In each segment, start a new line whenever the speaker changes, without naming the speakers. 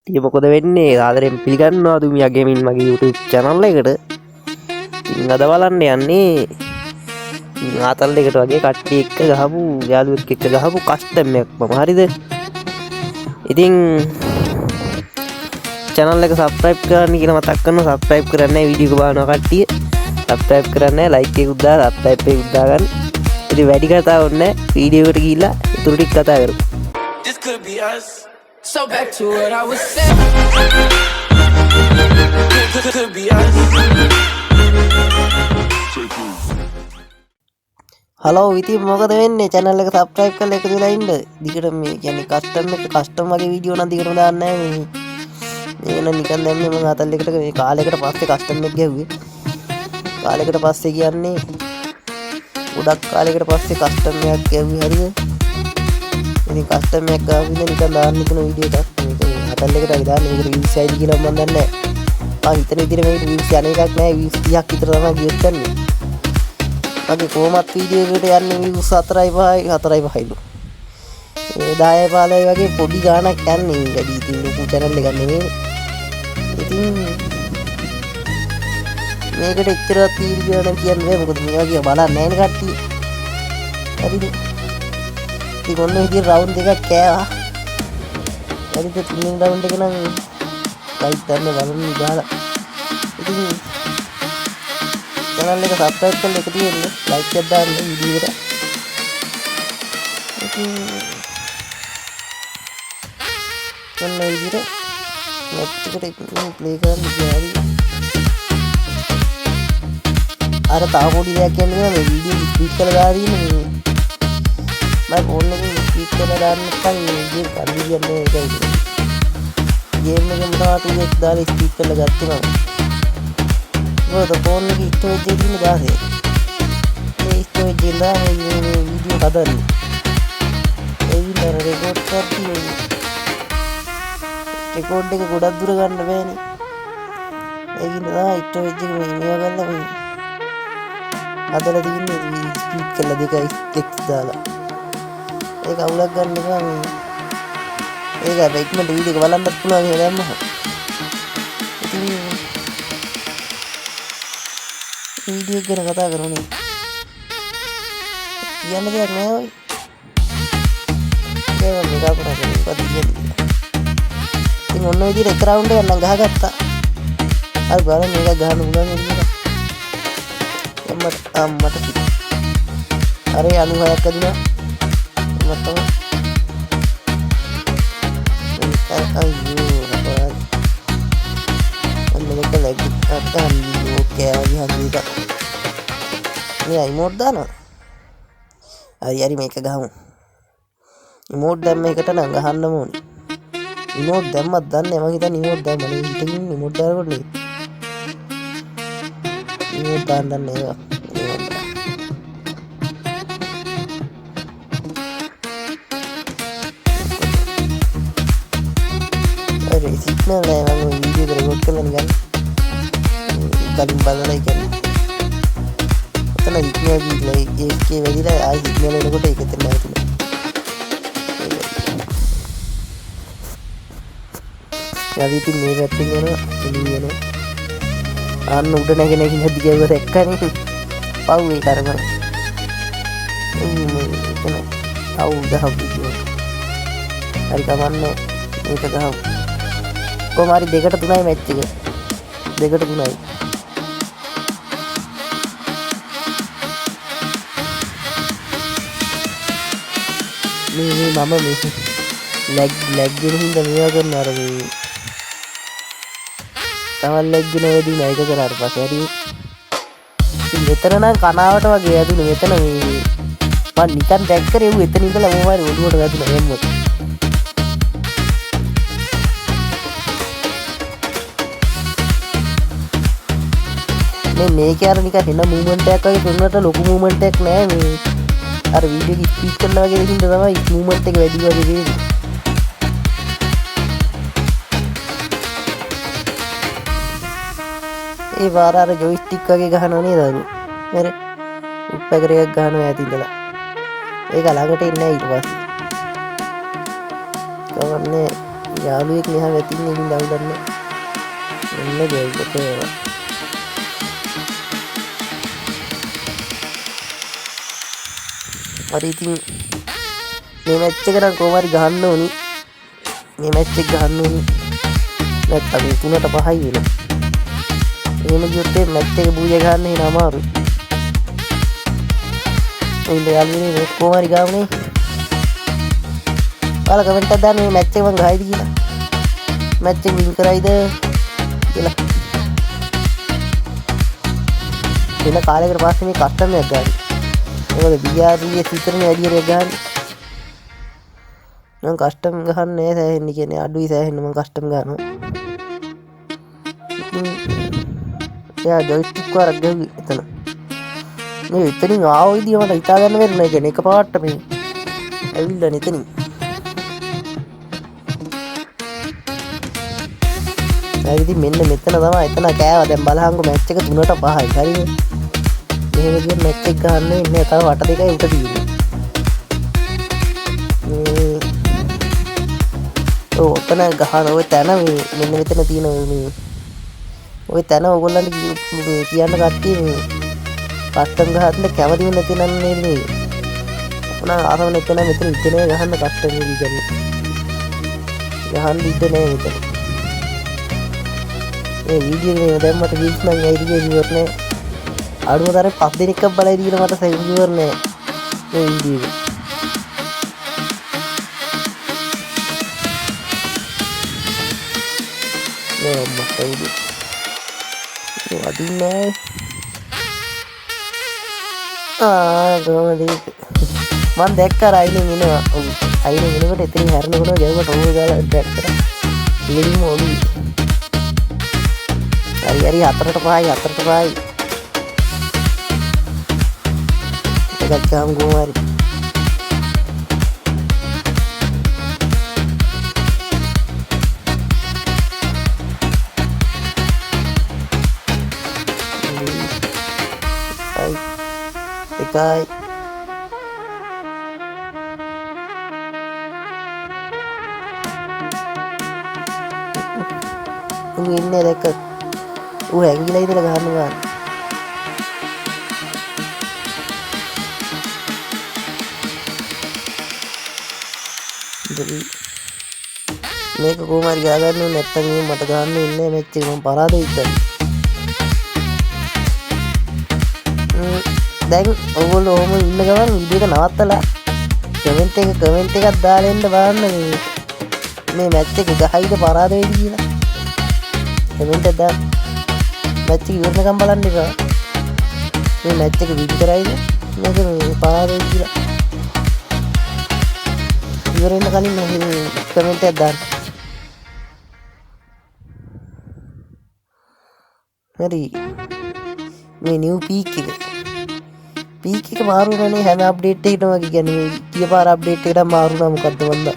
ඉතින් මොකද වෙන්නේ ආදරෙන් පිළිගන්නවා දුමියා ගේමින් මගේ YouTube channel එකට. ඉතින් අද බලන්න යන්නේ ආතල් එකට වගේ කට්ටිය එක්ක ගහපු යාළුවෙක් එක්ක ගහපු කස්ටම් එකක් මම හරිද? ඉතින් channel එක subscribe කරන්න කියලා මතක් කරනවා. subscribe කරන්නේ නැහැ වීඩියෝ එක බලනවා කට්ටිය. subscribe කරන්නේ නැහැ like එකක් දාලා subscribe එකක් දාගන්න. ඉතින් වැඩි කතා ඕනේ නැහැ. වීඩියෝ එකට ගිහිල්ලා ඊටු ටික කතා කරමු.
This could be us. So back to what I was saying. Could be us.
Hello ඉතින් මොකද වෙන්නේ channel එක subscribe කරලා එකතු වෙලා ඉන්න. දිගට මේ කියන්නේ custom වගේ වීඩියෝ නම් දිගටම දාන්නේ නැහැ මේ. මේක නම් නිකන් දැම්මේ මම අතල් එකට මේ කාලයකට පස්සේ custom එක ගැහුවේ. කාලයකට පස්සේ කියන්නේ ගොඩක් කාලයකට පස්සේ custom එකක් ගැහුවේ හරිද? ඉතින් custom එකක් ගාවින්ද නිකන් දාන්න ඉතන වීඩියෝ එකක් මේක අතල් එකට අපි දාන්නේ මේකට views ID කියලා මම දන්නේ නැහැ. මම හිතන විදිහට මේකට views යන එකක් නැහැ. views 30ක් විතර තමයි ගියොත් යන්නේ. මගේ කොහොමත් වීඩියෝ එකට යන්නේ views 4.5ලු. ඒ 10 15 වගේ පොඩි ගාණක් යන්නේ. වැඩි ඉතින් ලොකු channel එකක් නෙමෙයි. ඉතින් මේකට එච්චරවත් වීඩියෝ නම් කියන්න බෑ. මොකද මේ වගේ බලන්නේ නැහැ නේ කට්ටිය. හරිද? ඉතින් ඔන්න විදිහට රවුන්ඩ් එකක් කෑවා. හරිද? තුන්වෙනි රවුන්ඩ් එක නම් ලයික් ගන්න බලන්න ගහලා. ඉතින් channel එක subscribe කරලා එකතු වෙන්න like එකක් දාන්න වීඩියෝ එකට. ඉතින් ඔන්න විදිහට match එකට play කරන්න ගියාරි. අර තව පොඩි දෙයක් කියන්නේ මේ වීඩියෝ ස්පීඩ් කරලා දාලා ඉන්නේ. මම ෆෝන් එකේ ස්පීඩ් කරලා දාන්න නැත්නම් වීඩියෝ කල්ලි කියන්නේ ඒකයි. ගේම් එකේ මොනවද ටිකක් දාලා ස්පීඩ් කරලා ගත්තේ මම. මොකද ෆෝන් එකේ ස්ටෝරේජ් එකේ තියෙන 16. මේ ස්ටෝරේජ් එක දාලා මේ වීඩියෝ හදන්නේ. ඒ විතර රෙකෝඩ් කරන්නේ. රෙකෝඩ් එක ගොඩක් දුර ගන්න බෑනේ. ඒකින් තමයි ස්ටෝරේජ් එක මේවා ගන්න මේ අදලා තියෙන්නේ ස්පීඩ් කරලා දෙකයි එක්ස් දාලා. ඒක අවුලක් ගන්න එපා මේ. ඒක හැබැයි ඉක්මනට වීඩියෝ එක බලන්නත් පුළුවන් එහෙම දැම්මම. ඉතින් වීඩියෝ ගැන කතා කරන්නේ. කියන්න දෙයක් නෑ ඔය. ඒක මෙගා කරන්නේ පදියද. ඉතින් ඔන්න ඔය විදිහට එක රවුන්ඩ් එකක් නම් ගහගත්තා. අර බලන්න මේක ගහන්න පුළුවන් නේද? මට අර 96ක් අදිනවා මට අයියෝ මේක ලැග් එකක් ගන්න ඕකේ හරියට මේ ඉමෝට් දානවා හරි මේක ගහමු ඉමෝට් දැම්ම එකට නම් ගහන්න ඕනේ ඉමෝට් දැම්මත් දන්නේ මම හිතන්නේ ඉමෝට් දැම්ම නේ හිටින් ඉමෝට් දානකොට නේ ඉමෝට් දාන්න දන්නේ signal lah memang video record kan kan kalian balai kan karena signal di like AFK lagi lah ay signal ini kok tak terima itu jadi itu nih setting ini anu udah naik hadi jauh rekkan itu pau karena ini kena tahu dah video hari kamarnya ini kagak කොමාරි දෙකට තුනයි match එක දෙකට තුනයි මේ මම මේ lag වෙන හින්දා මේවා කරනවා අර මේ තවල් ලැග් වෙන වැඩි නෑ ඒක කරාට පස්සේ හරි ඉතින් මෙතන නම් කනාවට වගේ ඇදුනේ මෙතන මේ මම නිකන් ටැග් කරේ ඌ එතන ඉඳලා මොබයිල් ඔළුවට වැදුනා එහෙමත් මේක අර නිකන් එන මූවමන්ට් එකක් වගේ තුනට ලොකු මූවමන්ට් එකක් නෑ මේ අර වීඩියෝ එක ස්පීඩ් කරනවා වගේ දෙකින් තමයි මූවමන්ට් එක වැඩි වගේ වෙන්නේ ඒ වාර අර ජොයිස්ටික් වගේ ගහනවා නේද අර හරි උප්පැකරයක් ගහනවා ඈත ඉඳලා ඒක ළඟට එන්නේ නැහැ ඊට පස්සේ කවන්නේ යාළුවෙක් මෙහා වැතින්නේ ඉතින් දවුලන්න එන්න ගේකට හරි ඉතින් මේ මැච් එක නම් කොහොම හරි ගහන්න ඕනි මේ මැච් එක ගහන්න ඕනි නැත්තම් 3ට 5යි වෙනවා එහෙම ගියොත් මේ මැච් එක බූජා ගන්න එන අමාරුයි ඉන්න යාළුවනේ කොහොම හරි ගාවනේ ඔයාලා කමෙන්ට් එකක් දාන්න මේ මැච් එක මං ගහයිද කියලා මැච් එක වින් කරයිද කියලා වෙන කාලයකට පස්සේ මේ කස්ටම් එකක් ගන්න මොකද BRBS විතරනේ වැඩි ගන්න මම කස්ටම් ගහන්නේ සෑහෙන්න කියන්නේ අඩුයි සෑහෙන්න මම කස්ටම් ගන්නවා යා ජොයිස්ටික් වරක් ගහුවේ එතන මේ එතනින් ආව විදිය මට හිතා ගන්න බැරි නේ කියන්නේ එකපාරට මේ ඇවිල්ලා එතනින් ඉතින් මෙන්න මෙතන තමයි එතන කෑවා දැන් බලහංගු මැච් එක 3ට 5යි හරිද මෙහෙම කියන මැච් එක ගන්න ඉන්නේ තව වට දෙකයි උට තියෙන්නේ ඔතන ගහන ඔය තැන මේ මෙන්න මෙතන තියෙන මේ ඔය තැන ඕගොල්ලන්ට කියන්න කට්ටිය මේ කස්ටම් ගහන්න කැමති වෙන්නේ නැති නම් නේද මේ මොන ආසම නැත්නම් මෙතන ඉතනේ ගහන්න කස්ටම් කියන්නේ ගහන්න ඉද්ද නෑ මෙතන ඒ වීඩියෝ එකේ දැම්මට වීඩ්ස් නම් ඇයිද ඉවර නෑ අඩුම තරේ 5 දිනක් බලයි දීලා මට සයින් ඉවර නෑ මේ වීඩියෝ එක නේ මම සයිඩ් වදින්නේ ගොමදී මම දැක්කා රයිලින් ඉනවා අයිනේ ඉනකොට එතනින් හැරෙනකොට ගැව්වට ඕක ගාලා දැක්කා ඉලිම ඔලි හරි 4ට 5යි එකක් ගාම් ගෝමාරි එකයි ඉන්නේ දැක්ක ඌ ඇඟිලා ඉඳලා ගහනවා මේක කොහොම හරි ගා ගන්න ඕනේ නැත්තම් මට ගන්න ඉන්නේ මැච් එක මම පරාද ඉතින් දැන් ඔයගොල්ලෝ ඔහොම ඉන්න ගමන් වීඩියෝ එක නවත්තලා කමෙන්ට් එකක් දාලා එන්න බලන්න මේ මැච් එක ගහයිද පරාද වෙයිද කියලා කමෙන්ට් එකක් දාන්න මැච් එක ඉවරනකම් බලන්න එපා මේ මැච් එක වින් කරයිද මේක මේ පරාද වෙයිද කියලා ඉවර වෙන කලින් කමෙන්ට් එකක් දාන්න හරි මේ නිව් පීක් එක මාරු වුණානේ හැම අප්ඩේට් එකකටම කියන්නේ කීපාර අප්ඩේට් එකට මාරු වුණා මොකද්ද වන්ද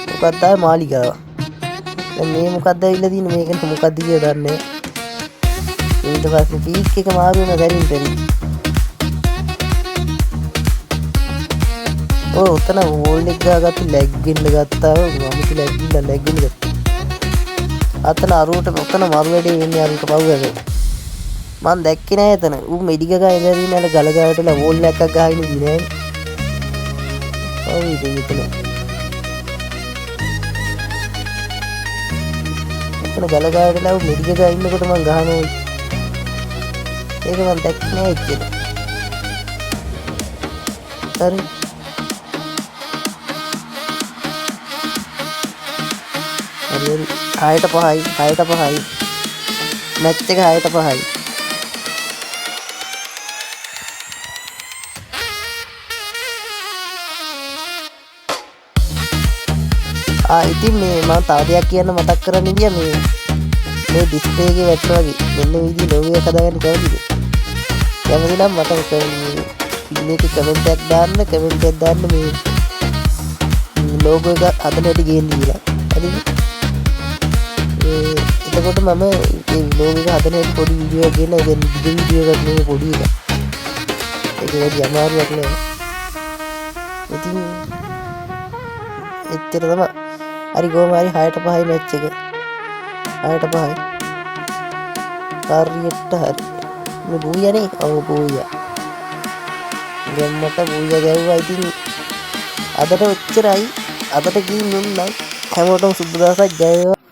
මොකක්ද ආයේ මාලිගාව දැන් මේ මොකද්ද ඇවිල්ලා තියෙන්නේ මේක මොකද්ද කියලා දන්නේ ඊට පස්සේ පීක් එක මාරු වෙන දැරින් ඔය උතන වෝල් එක ගාගත්ත ලැග් වෙන්න ගත්තා මම කියලා ලැග් වෙන්න ගත්තා අතන අරුවට උතන මාරු වැඩේ වෙන්නේ අරුවට පව් එක මම දැක්කේ නෑ එතන ඌ මෙඩික ගා ඉඳලා ඉන්න අර ගල ගාවටලා වෝල් එකක් ගහගෙන ඉන්නේ නෑනේ ඔව් ඉතින් එතන ගල ගාවටලා ඌ මෙඩික ගා ඉන්නකොට මම ගහනවා ඒක මම දැක්කේ නෑ එච්චර හරි හරි 6ට 5යි මැච් එක 6ට 5යි ඉතින් මේ මම තව දෙයක් කියන්න මතක් කරන්න ගියා මේ ඩිස්ප්ලේ එකේ වැට් වගේ මෙන්න විදිහේ ලෝගෝ එක හදාගන්න කැමතිද? කැමති නම් මට මේකේ කමෙන්ට් එකක් දාන්න මේ ලෝගෝ එක හදන්න හැටි ගේන්න කියලා. හරිද? එතකොට මම මේ ලෝගෝ එක හදන්න හැටි පොඩි වීඩියෝ එකක් ගෙනලා දැන් වීඩියෝ එකක් නෙමෙයි පොඩි එකක්. ඒක වැඩි අමාරුවක් නෑ. ඉතින් එච්චර තමයි හරි කොහොම හරි 6ට 5යි මැච් එක. 6ට 5යි. හරියට හරි. මේ බූයනේ. ඔව් බූයා. ගම්මට බූයා ගැව්වා. ඉතින් අදට ඔච්චරයි. අදට ගිහින් නම් හැමෝටම සුබ දවසක් ජය වේවා.